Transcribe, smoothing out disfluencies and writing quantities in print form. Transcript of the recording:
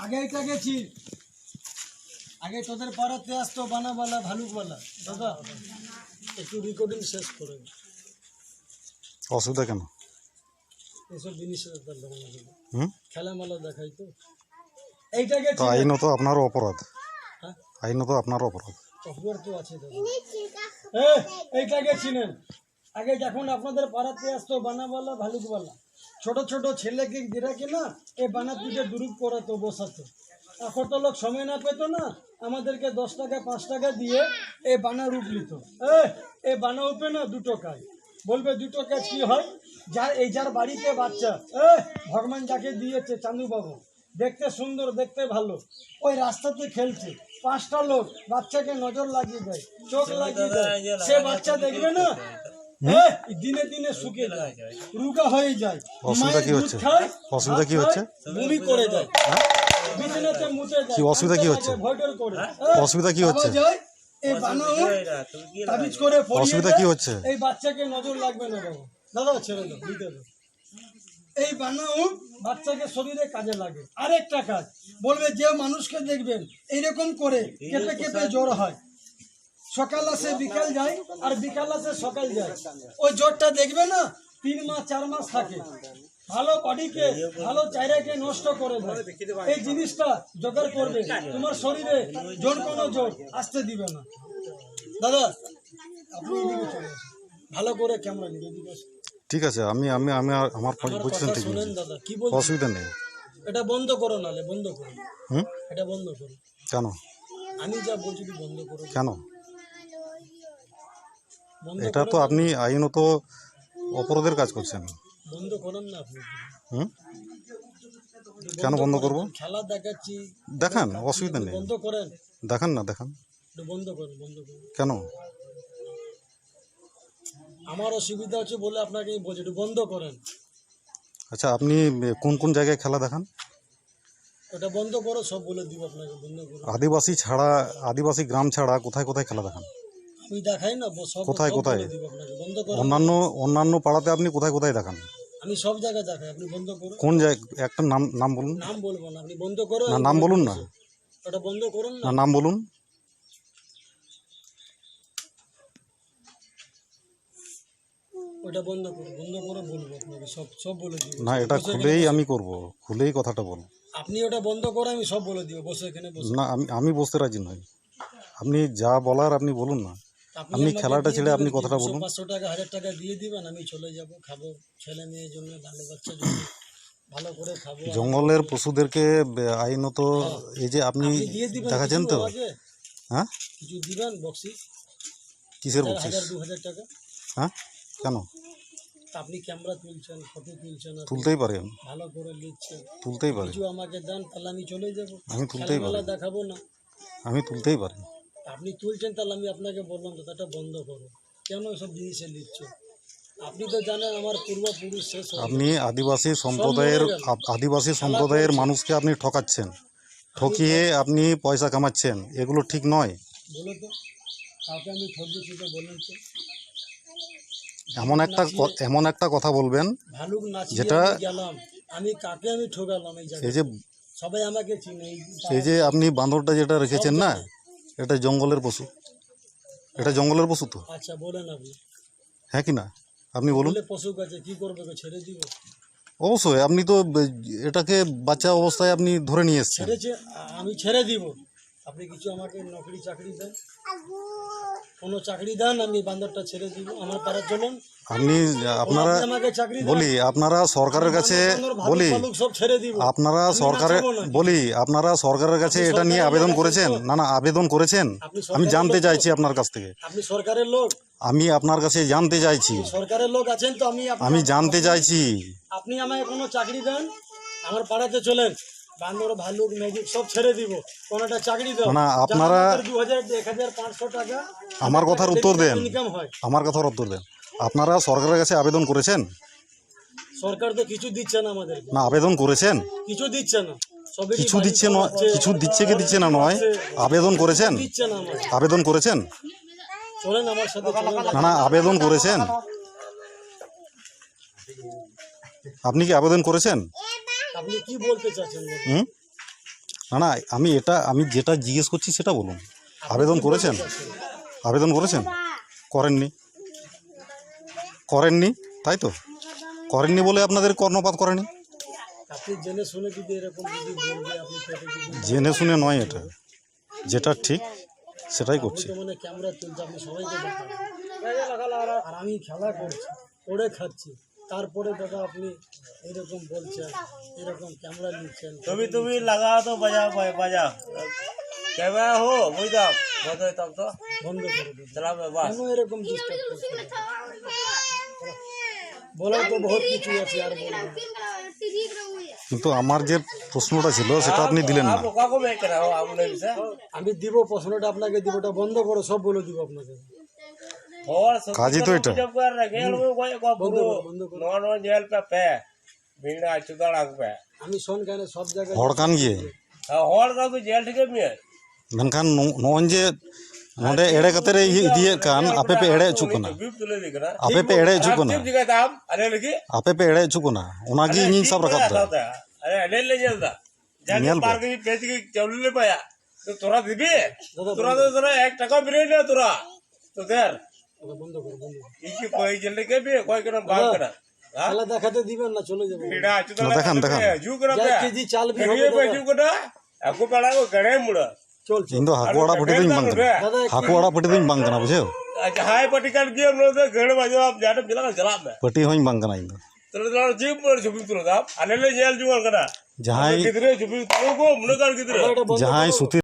আগে এটা গেছি, আগে তোদের পাড়াতে আসতো বানাবালা ভালুকবালা। দাদা একটু রেকর্ডিং শেষ করে, অসুবিধা কেন? এসব জিনিসের হুম, খেলামেলা দেখাই তো। এইটা গেছি, তো আইনত আপনারও অপরাধ, হ্যাঁ আইনত আপনারও অপরাধ। অপরাধ তো আছে দাদা। এইটা গেছিলেন আগে যখন আপনাদের পাড়াতে আসতো বানাবালা ভালুকবালা, ছোট ছোট ছেলেকে দিরাকে না এই বানা পিঠে দুরুপ করাতো, বসাতো। এখন তো লোক সময় না পেতো না, আমাদেরকে 10 টাকা 5 টাকা দিয়ে এই বানা রূপ নিত। এই বানা উপে না দুটো কাজ বলবে, দুটো কাজ কি হয়? যার বাড়িতে বাচ্চা ভগবান যাকে দিয়েছে চান্দু বাবু, দেখতে সুন্দর, দেখতে ভালো, ওই রাস্তাতে খেলছে, 5টা লোক বাচ্চাকে নজর লাগিয়ে দেয়, চোখ লাগিয়ে দেয়, সে বাচ্চা দেখবে না দিনে দিনে শুকিয়ে যায়, রোগা হয়ে যায়, অসুবিধা কি হচ্ছে? অসুবিধা কি হচ্ছে? বমি করে যায়, বিছানাতে মুতে যায়, কি অসুবিধা কি হচ্ছে? ভয়ডর করে। অসুবিধা কি হচ্ছে? এই বানাও তাবিজ করে পরিয়ে অসুবিধা কি হচ্ছে? এই বাচ্চাকে নজর লাগবে না বাবা। দাদা ছেড়ে দাও, দিতে দাও। এই বানাও বাচ্চাকে শরীরে কাজে লাগে। আরেকটা কাজ বলবে, যে মানুষকে দেখবেন এইরকম করে কেঁপে কেঁপে জ্বর হয়, সকাল আসে বিকাল যায়, আর বিকাল আসে সকাল যায়, ওই জ্বরটা দেখবে না 3 মাস 4 মাস থাকে, ভালো বডিকে, ভালো চাইরাকে নষ্ট করে দেয়। এই জিনিসটা জোগাড় করবে, তোমার শরীরে জোর কোনো জোর আসতে দিবে না। দাদা আপনি এদিকে চলে আসুন, ভালো করে ক্যামেরা নিয়ে এদিকে আসুন। ঠিক আছে, আমি আমি আমি আমার বুঝছেন ঠিক শুনেন আছে, দাদা, কি বলছেন? অসুবিধা নেই। এটা বন্ধ করো, নালে বন্ধ করো, হুম, এটা বন্ধ করো। কেন আমি যা বলছি বন্ধ করো, কেন? বন্ধ এটা তো আপনি আইনত অপরাধের কাজ করছেন। বন্ধ করেন না আপনি। হুম, কেন বন্ধ করব? খেলা দেখাচ্ছি, দেখান, অসুবিধা নেই, বন্ধ করেন, দেখান না, দেখান। বন্ধ করেন, বন্ধ করেন। কেন? আমার অসুবিধা হচ্ছে বলে আপনাকে আমি বলছি, একটু বন্ধ করেন। আচ্ছা, আপনি কোন কোন জায়গায় খেলা দেখান? ওটা বন্ধ করো, সব বলে দিব আপনাকে, বন্ধ করো। আদিবাসী ছাড়া, আদিবাসী গ্রাম ছাড়া কোথায় কোথায় খেলা দেখান? আমি দেখাই না, সব কোথায় সব কোথায়? বলে দিব আপনাকে, বন্ধ করো। অন্যান্য পাড়াতে আপনি কোথায় কোথায় দেখান? আমি সব জায়গায় দেখাই, আপনি বন্ধ করো। কোন জায়গা, একটা নাম নাম বলুন। নাম বলবো না, আপনি বন্ধ করো। না, নাম বলুন না। ওটা বন্ধ করুন না, না। নাম বলুন। ওটা বন্ধ করো, বন্ধ করে বলবো আপনাকে, সব সব বলে দিব। না, এটা খুলেই আমি করব, খুলেই কথাটা বলুন। আপনি ওটা বন্ধ করে আমি সব বলে দিব, বসে এখানে বসে। না, আমি বসতে রাজি নই। আপনি যা বলার আপনি বলুন না। আপনি আমাকে খেলাটা দিয়ে ছেড়ে দিবেন আপনি কি? কথাটা 200, বলুন। 500 টাকা 1000 টাকা দিয়ে দিবেন, আমি চলে যাব, খাবো ছেলে মেয়ের জন্য, ভালো বাচ্চার জন্য, ভালো করে খাবো। জঙ্গলের পশুদেরকে আইনত এই যে আপনি আপনি দিয়ে দিবেন দেখাচ্ছেন কিছু তো। আমাকে? হ্যাঁ, কিছু দিবেন বকশিস, কিসের বকশিস? 1000-2000 টাকা। হ্যাঁ, কেন? আপনি ক্যামেরা তুলছেন, ফটো তুলছেন, আপনি তুলতেই পারি আমি, ভালো করে লিখছেন, তুলতেই পারি, কিছু আমাকে দেন, তাহলে আমি চলে যাব। আমি তুলতেই পারি, খেলামেলা দেখাবো না। আমি তুলতেই পারি। আপনি তুলছেন, তাহলে আমি আপনাকে বললাম তো এটা বন্ধ করো। কেন এসব জিনিসে লিখছো? আপনি তো জানেন আমার পূর্বপুরুষ শেষ হয়ে আপনি গেছে। আদিবাসী সম্প্রদায়ের মানুষকে আপনি ঠকাচ্ছেন, ঠকিয়ে আপনি পয়সা কামাচ্ছেন, এগুলো ঠিক নয়। বলো তো, কাউকে আমি ঠকিয়েছি তো বলেন তো? এমন একটা কথা বলবেন ভালুক নাচিয়ে যেটা আমি গেলাম, আমি কাকে আমি ঠকালাম? এই এই জায়গায় যে সবাই আমাকে চিনে। এই যে আপনি বান্দরটা যেটা রেখেছেন না, এটা জঙ্গলের পশু, এটা জঙ্গলের পশু তো। আচ্ছা বলেন আপনি, হ্যাঁ কি না? আপনি বলুন। বলে পশু কাছে কি করবে? ছেড়ে দিব? অবশ্যই, আপনি তো এটাকে বাচ্চা অবস্থায় আপনি ধরে নিয়ে এসেছেন। ছেড়েছে, আমি ছেড়ে দিব। আপনি কিছু আমাকে নকরি চাকরি দেন, কোনো চাকরি দেন, আমি বান্দরটা ছেড়ে দিব। আমার পাড়ার চলুন, আপনারা আমাকে চাকরি দেন, বলি, আপনারা সরকারের কাছে বলি, সব ছেড়ে দিব। আপনারা সরকারের কাছে এটা নিয়ে আবেদন করেছেন? না না, আবেদন করেছেন? আমি জানতে চাইছি আপনার কাছ থেকে, আপনি সরকারের লোক, আমি আপনার কাছে জানতে চাইছি, সরকারের লোক আছেন তো, আমি জানতে চাইছি। আপনি আমাকে কোনো চাকরি দেন, আমার পাড়াতে চলেন, বান্দর ভালুক ম্যাজিক সব ছেড়ে দিব, কোনোটা চাকরি দেন। না, আপনারা 2000, 1500 টাকা আমার কথার উত্তর দেন, ইনকাম হয়। আমার কথার উত্তর দেন। আপনারা সরকারের কাছে আবেদন করেছেন? সরকার তো কিছু দিচ্ছে না আমাদেরকে। না, আবেদন করেছেন? কিছু দিচ্ছে না, কিছু দিচ্ছে না, কিছু দিচ্ছে কি দিচ্ছে না নয়, আবেদন করেছেন? দিচ্ছে না আমাদের। আবেদন করেছেন? চলেন আমার সাথে, না না, আবেদন করেছেন? আপনি কি আবেদন করেছেন? আপনি কি বলতে চাচ্ছেন? হুম, না না, আমি যেটা জিজ্ঞেস করছি সেটা বলুন। আবেদন করেছেন? আবেদন করেছেন? করেননি, তাই তো? করেননি বলে আপনাদের কর্ণপাত করেনি। আপনি জেনে শুনে যদি এরকম যদি বলবে আপনি পেটে যদি জেনে শুনে নয়, এটা যেটা ঠিক সেটাই করছি। তো মানে ক্যামেরা তুলছে আপনি সবাইকে দেখান আর আমি খেলা করছি করে খাচ্ছি, তারপরে দাদা আপনি এরকম বলছেন, এরকম ক্যামেরা নিচ্ছেন। তুমি लगा तो बजा कैमरा हो वही तो बंद तब तो বন্ধ করে দিন। चला बस কেন এরকম ডিস্টার্ব করছেন? বলার তো বহুত কিছু আছে আর বলবো। কিন্তু আমার যে প্রশ্নটা ছিল সেটা আপনি দিলেন না। आप को मैं कर रहा हूं आप नहीं से আমি দিব প্রশ্নটা আপনাকে দিব, ওটা বন্ধ করো, সব বলে দিব আপনাকে। और काजी तो इटा। जब कर रखे लोग को বন্ধ पूरो করো, বন্ধ করো। नॉन जेल पे बिना चुदाड़ा पे আমি শোন কেন সব জায়গায় হড় কান গিয়ে और का तो जेल ठीक है ᱢᱮᱱᱠᱷᱟᱱ ᱱᱚᱜᱼᱚᱭ ᱡᱮ ᱱᱚᱰᱮ ᱮᱲᱮ ᱠᱟᱛᱮ ᱨᱮ ᱤᱫᱤᱭᱮᱫ ᱠᱟᱱ ᱟᱯᱮ ᱯᱮ ᱮᱲᱮ ᱦᱚᱪᱚᱜ ᱠᱟᱱᱟ, बीप तुले दिख रहा ᱟᱯᱮ ᱯᱮ ᱮᱲᱮ ᱦᱚᱪᱚᱜ ᱠᱟᱱᱟ, ठीक जगह दाम अरे लगी ᱟᱯᱮ ᱯᱮ ᱮᱲᱮ ᱦᱚᱪᱚᱜ ᱠᱟᱱᱟ, ᱚᱱᱟᱜᱮ ᱤᱧᱤᱧ ᱥᱟᱵ ᱨᱟᱠᱟᱵ ᱮᱫᱟ। अरे अरे ले चलता जाके नियल पार्क की बेच के चल ले पाया तो तोरा दिबी दादा तोरा तो तोरा 1 টাকা बिरे ना तोरा तो देर ওটা বন্ধ করো, বন্ধ করো। इकी कोई जल्दी के भी कोई करन बात करा हां খেলা দেখাতে দিবেন না, চলে যাবো। एडा अचुता देखान, देखान। जू करा যা पे কেজি চাল भी करिए হবে पे দাদা। जू कटा आपको पड़ा को गड़े मुड़ा চলছে ᱤᱧ ᱫᱚ ᱦᱟᱹᱠᱩ ᱟᱲᱟᱜ ᱯᱟᱹᱴᱤ ᱫᱚᱧ ᱵᱟᱝ ᱠᱟᱱᱟ, দাদা ᱦᱟᱹᱠᱩ ᱟᱲᱟᱜ ᱯᱟᱹᱴᱤ ᱫᱚᱧ ᱵᱟᱝ ᱠᱟᱱᱟ, बुझᱷᱟᱹᱣ? अच्छा हाय पटिकन के हम लोग गड़ बजो आप जाने बिला चला में ᱯᱟᱹᱴᱤ ᱦᱚᱸᱧ ᱵᱟᱝ ᱠᱟᱱᱟ ᱤᱧ ᱫᱚ। तो जीप पर छुपी तुरो आप अले ले जेल जुगाड़ करा ᱡᱟᱦᱟᱸᱭ किधरे छुपी तो को मुनकर किधरे এটা বন্ধ ᱡᱟᱦᱟᱸᱭ করো। ᱥᱩᱛᱤ